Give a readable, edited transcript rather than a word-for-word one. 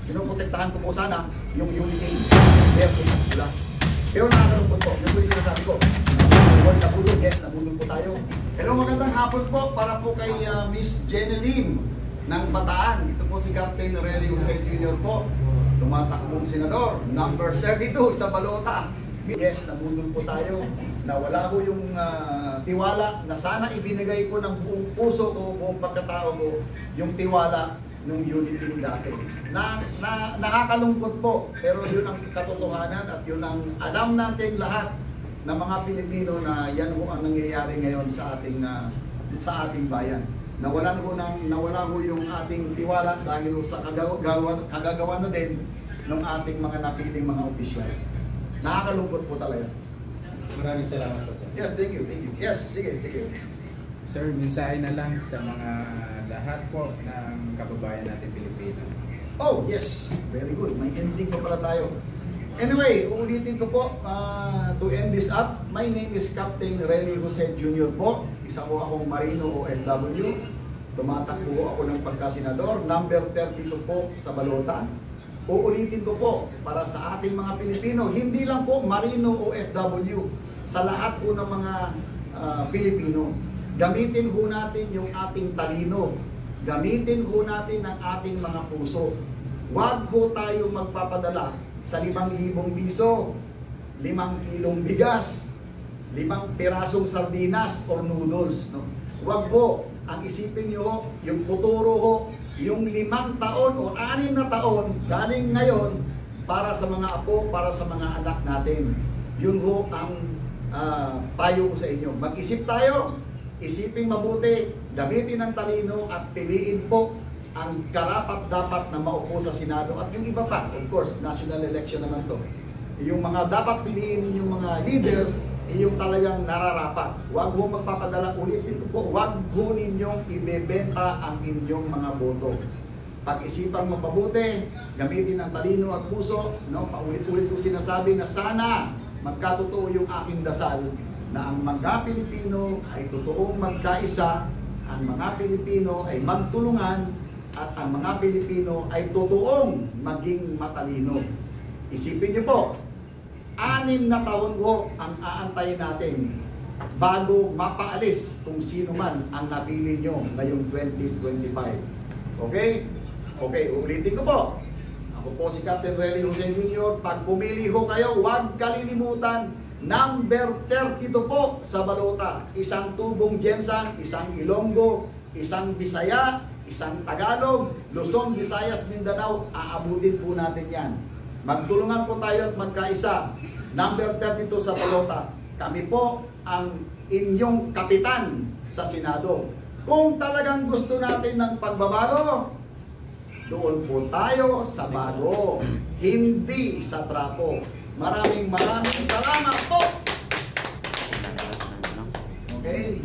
Pinoprotektahan ko po sana yung unity. Pero nakakalungkot po, yung po yung sinasabi ko. Nabudol, yes, nabudol po tayo. Hello, magandang hapon po para po kay Miss Jeneline ng Bataan. Ito po si Captain Relly Jose Jr. po, tumatakbong senador, number 32 sa balota. Yes, nabudol po tayo. Nawala ko yung tiwala na sana ibinigay ko ng buong puso ko, buong pagkatao ko, yung tiwala ng unity dati. Nakakalungkot po, pero yun ang katotohanan at yun ang alam natin lahat ng mga Pilipino na yan ho ang nangyayari ngayon sa ating bayan. Nawala ho yung ating tiwala dahil sa kagagawa na din ng ating mga napiling mga opisyal. Nakakalungkot po talaga. Maraming salamat po, sir. Yes, thank you. Yes, sige. Sir, mensahe na lang sa mga lahat po ng kababayan natin Pilipino. Oh, yes. Very good. May ending pa pala tayo. Anyway, uulitin ko po to end this up. My name is Captain Relly Jose Jr. po. Isa ko akong Marino OFW. Tumatakbo ako ng pagkasenador. Number 32 po sa balota. Uulitin ko po para sa ating mga Pilipino. Hindi lang po Marino OFW. Sa lahat po ng mga Pilipino. Gamitin ho natin yung ating talino. Gamitin ho natin ang ating mga puso. Huwag ho tayo magpapadala sa 5,000 piso, 5 kilong bigas, 5 pirasong sardinas or noodles. No? Huwag ho, ang isipin nyo ho, yung futuro ho, yung 5 taon o 6 na taon galing ngayon para sa mga apo, para sa mga anak natin. Yun ho ang payo ko sa inyo. Mag-isip tayo, isipin mabuti, gamitin ang talino at piliin po ang karapat-dapat na maupo sa Senado at yung iba pa, of course, national election naman to. Yung mga dapat piliin ninyong mga leaders, yung talagang nararapat. Huwag ho magpapadala ulit dito po. Huwag ho ninyong ibebenta ang inyong mga boto. Pag-isipan mo mabuti, gamitin ang talino at puso, no? Paulit-ulit ko sinasabi na sana magkatotoo yung aking dasal na ang mga Pilipino ay totoong magkaisa, ang mga Pilipino ay magtulungan, at ang mga Pilipino ay totoong maging matalino. Isipin niyo po, 6 na taon ko ang aantayin natin bago mapaalis kung sino man ang napili nyo ngayong 2025. Okay? Okay, ulitin ko po. Ako po si Captain Relly Jose Jr. Pag pumili ho kayo, huwag kalilimutan, number 32 po sa balota. Isang tubong Jensan, isang Ilonggo, isang Bisaya, isang Tagalog, Luzon, Visayas, Mindanao, aabutin po natin yan. Magtulungan po tayo at magkaisa. Number 32 sa balota. Kami po ang inyong kapitan sa Senado. Kung talagang gusto natin ng pagbabago, doon po tayo sa bago, hindi sa trapo. Maraming salamat po. Okay?